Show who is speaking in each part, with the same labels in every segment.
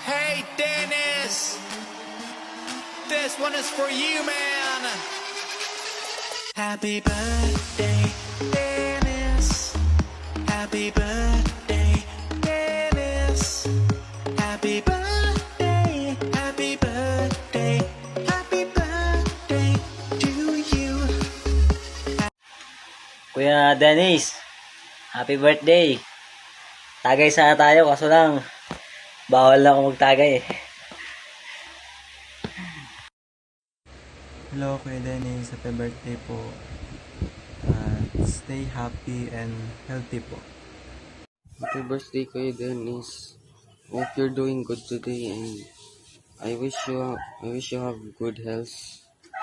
Speaker 1: Hey, Dennis! This one is for you, man! Happy birthday, Dennis! Happy birthday, Dennis! Happy birthday, happy birthday, happy birthday to you!
Speaker 2: Kuya Dennis, happy birthday. Tagay sana tayo, kaso lang, bawal na ako magtagay eh.
Speaker 3: Hello Kuya Dennis, happy birthday po. Stay happy and healthy po.
Speaker 4: Happy birthday, Kuya Dennis. Hope you're doing good today, and I wish you have good health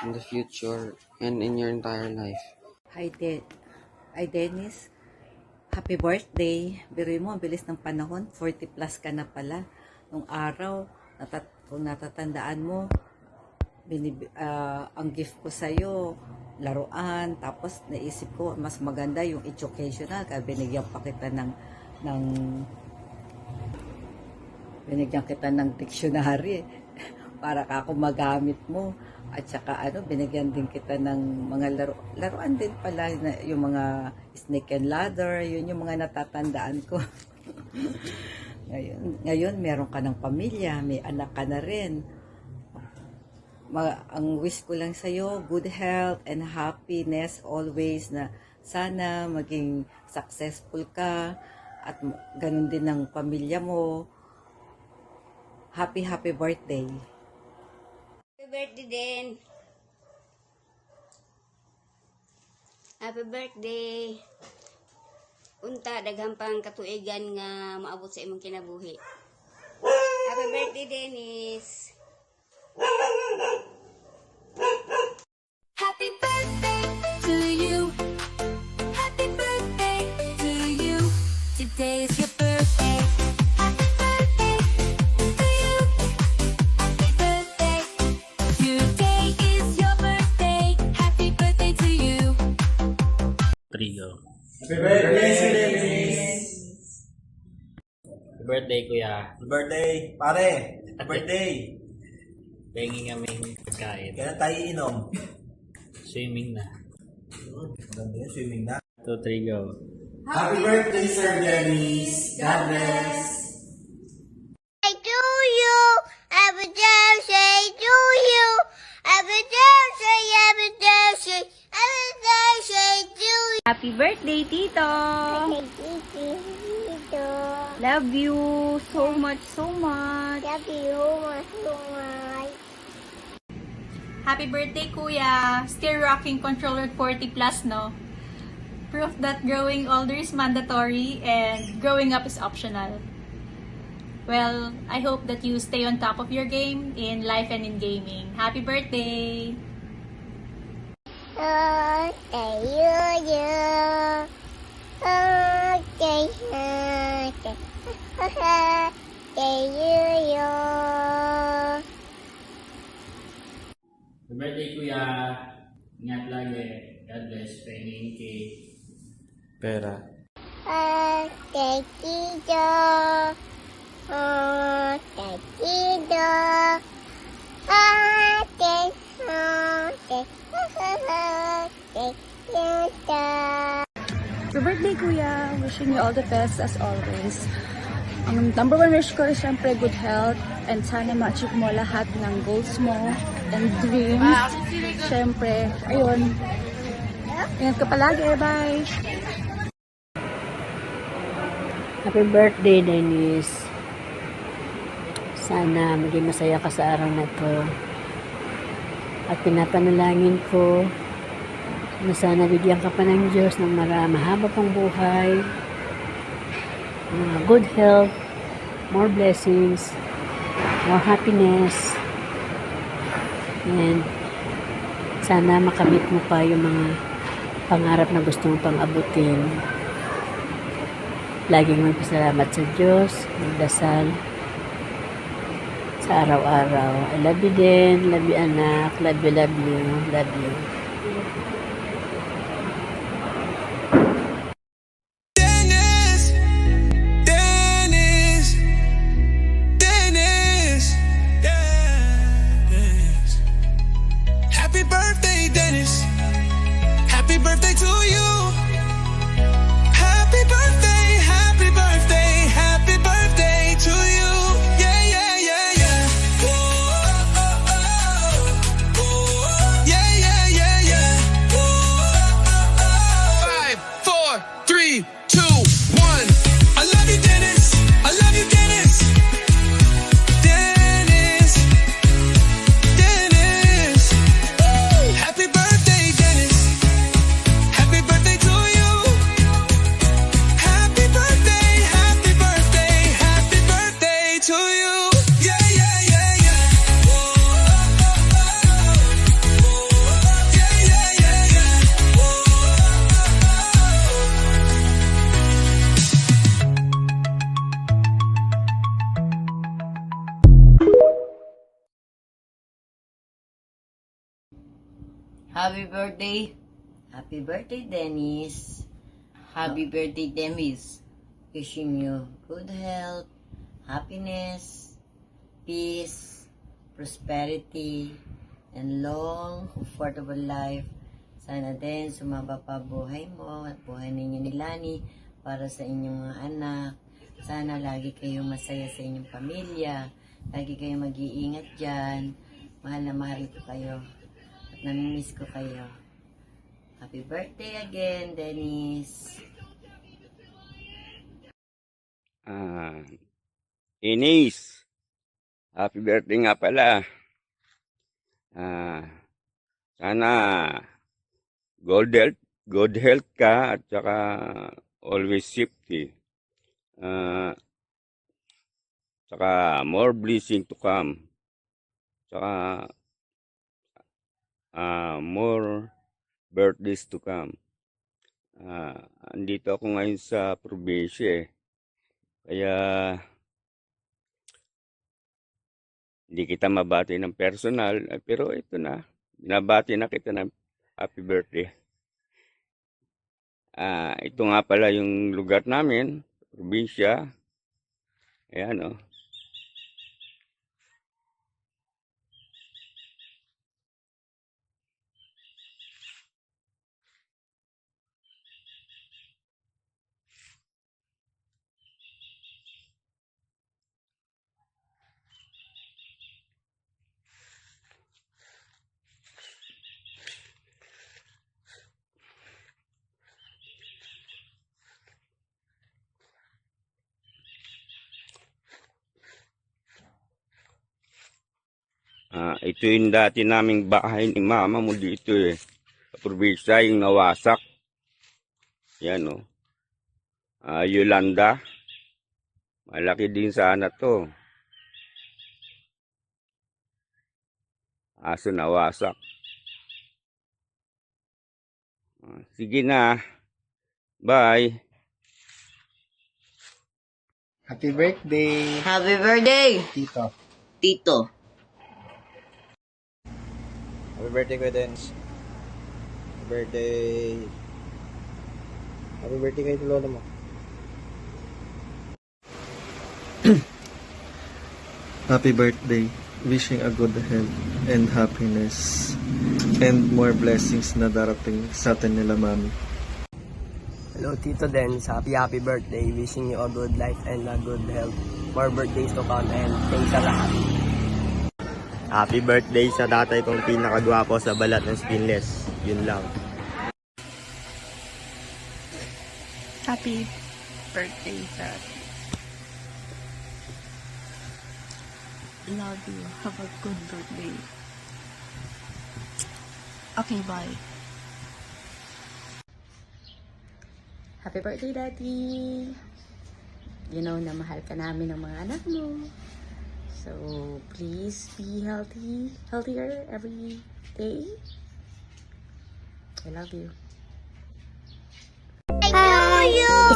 Speaker 4: in the future and in your entire life.
Speaker 5: Hi Dennis. Happy birthday. Biruin mo, ang bilis ng panahon. 40 plus ka na pala. Nung araw, kung natatandaan mo, ang gift ko sa'yo, laruan. Tapos naisip ko, mas maganda yung educational. Kaya binigyan kita ng dictionary para ka ako magamit mo. At saka binigyan din kita ng mga laruan din pala, yung mga snake and ladder, yun yung mga natatandaan ko. ngayon meron ka ng pamilya, may anak ka na rin. Ang wish ko lang sa'yo, good health and happiness always, na sana maging successful ka at ganun din ng pamilya mo. Happy birthday.
Speaker 6: Happy birthday din. Happy birthday. Unta, daghang pang katuigan nga maabot sa imong kinabuhi. Happy birthday, Dennis.
Speaker 7: Happy birthday to you. Happy birthday to you. Today is your birthday. Happy birthday to you. Happy birthday. Today is your birthday. Happy birthday to you.
Speaker 2: Trio.
Speaker 3: Happy birthday, Dennis!
Speaker 2: Happy birthday, kuya.
Speaker 3: Happy birthday, pare! Happy birthday!
Speaker 2: Pengi kaming pagkain.
Speaker 3: Kailan tayo inom?
Speaker 2: Swimming na.
Speaker 3: Maganda yun, swimming na.
Speaker 2: 2, 3, go.
Speaker 3: Happy birthday, Sir Dennis! God bless!
Speaker 6: To you. Happy birthday to you. Happy birthday, happy birthday, happy birthday to you.
Speaker 8: Happy birthday, Tito! Love you so much, so much.
Speaker 6: Love you so much.
Speaker 8: Happy birthday, Kuya! Still rocking controller 40 plus, no? Proof that growing older is mandatory and growing up is optional. Well, I hope that you stay on top of your game in life and in gaming. Happy birthday!
Speaker 2: Happy birthday, kuya. Ingat lagi. God bless. Penging cake.
Speaker 3: Pera.
Speaker 8: Happy birthday, Kuya! Wishing you all the best as always. Ang number one wish ko is syempre good health and sana ma-achieve mo lahat ng goals mo and dreams. Syempre, ayun. Ingat ka palagi. Bye!
Speaker 9: Happy birthday, Dennis. Sana maging masaya ka sa araw na to. At pinapanalangin ko na sana bigyan ka pa ng Diyos ng mahaba pang buhay, good health, more blessings, more happiness, and sana makamit mo pa yung mga pangarap na gusto mong pang-abutin. Laging magpasalamat sa Diyos, magdasal sa araw-araw. I love you din, love you anak, love you, love you, love you.
Speaker 1: Dennis, Dennis,
Speaker 5: Happy birthday. Happy birthday, Dennis. Happy birthday, Demis. Wishing you good health, happiness, peace, prosperity, and long, comfortable life. Sana din sumaba pa buhay mo at buhay ninyo ni Lani para sa inyong mga anak. Sana lagi kayong masaya sa inyong pamilya. Lagi kayong mag-iingat dyan. Mahal na mahal ko kayo. At namimiss ko kayo. Happy birthday again, Dennis.
Speaker 10: Ines, happy birthday nga pala. Sana good health ka at saka always safety. Saka more blessing to come. Saka more birthdays to come. Andito ako ngayon sa probinsya eh. Kaya hindi kita mabati ng personal, pero ito na, binabati na kita ng happy birthday. Ito nga pala yung lugar namin, probinsya. Ayan o. Ito yung dati naming bahay ni mama mo dito eh. Sa probinsya, yung nawasak. Yan o. Yolanda. Malaki din sana to. Aso nawasak. Sige na. Bye.
Speaker 3: Happy birthday,
Speaker 5: Happy birthday,
Speaker 3: Tito.
Speaker 5: Tito.
Speaker 1: Happy birthday, Kuya Dennis. Happy birthday. Happy birthday kay lolo mo.
Speaker 11: Happy birthday. Wishing a good health and happiness and more blessings na darating sa atin nila mami.
Speaker 12: Hello, Tito Dennis. Happy birthday. Wishing you a good life and a good health. More birthdays to come and thanks sa lahat.
Speaker 13: Happy birthday sa tatay kong pinakagwapo sa balat ng skinless. Yun lang.
Speaker 8: Happy birthday, Dad. Love you. Have a good birthday. Okay, bye.
Speaker 9: Happy birthday, Daddy! You know na mahal ka namin ng mga anak mo. So, please be healthier every day. I love you.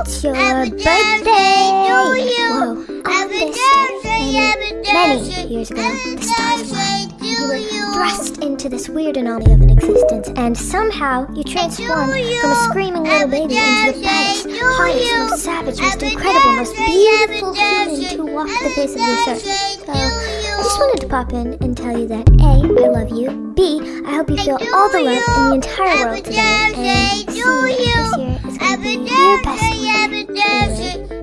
Speaker 6: It's your birthday! Whoa, on this day, many years ago, the stars aligned. You were thrust into this weird anomaly of an existence, and somehow you transformed from a screaming little baby into the baddest, hottest, most savage, most incredible, most beautiful human to walk the face of this earth. So, I just wanted to pop in and tell you that A, I love you, B, I hope you feel all the love in the entire world today, and C, this year is going to be your best one.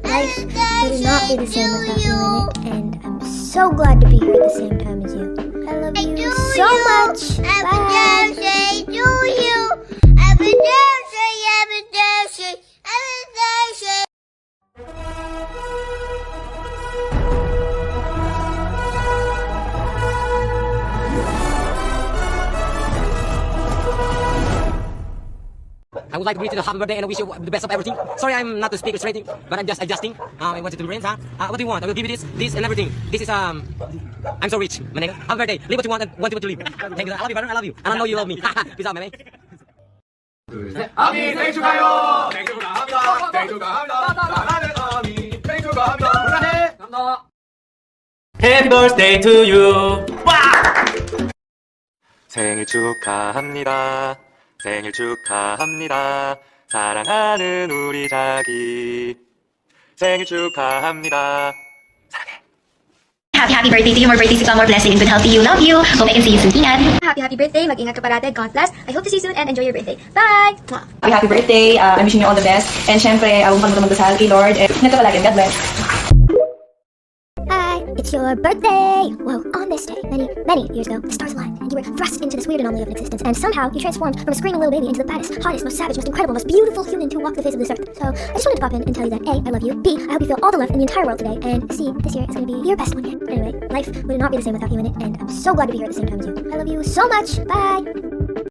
Speaker 6: Life would not be the same without you in it, and I'm so glad to be here at the same time as you. I love you so much. Bye.
Speaker 12: I would like to greet you a happy birthday and I wish you the best of everything. Sorry, I'm not the speaker rating, but I'm just adjusting. I wanted to rain, huh? What do you want? I will give you this, and everything. This is I'm so rich, my nigga. Happy birthday. Live what you want and want what to live. Thank you. I love you, brother. I love you, and I know you love me. Peace out, man.
Speaker 3: 아미 생일 축하해요. 생일 축하합니다. 생일 축하합니다. 사랑하는 아미 생일 축하합니다. 사랑해. 감사합니다.
Speaker 13: Happy birthday to you.
Speaker 14: 생일 축하합니다. 생일 축하합니다. 사랑하는 우리 자기. 생일 축하합니다.
Speaker 15: Happy birthday to you. More birthdays to come, more blessing and good health to you. Love you. Hope I can see you soon. Ingat. Happy birthday. Mag-ingat ka parate. God bless. I hope to see you soon and enjoy your birthday. Bye!
Speaker 16: Happy birthday. I'm wishing you all the best. And syempre, huwag kang magdasal kay Lord. Ingat ka palagi. God bless.
Speaker 6: Hi, it's your birthday! Whoa, on this day, many years ago, the stars aligned, and you were thrust into this weird anomaly of an existence, and somehow you transformed from a screaming little baby into the baddest, hottest, most savage, most incredible, most beautiful human to walk the face of this earth. So, I just wanted to pop in and tell you that A, I love you, B, I hope you feel all the love in the entire world today, and C, this year is going to be your best one yet. Anyway, life would not be the same without you in it, and I'm so glad to be here at the same time as you. I love you so much! Bye!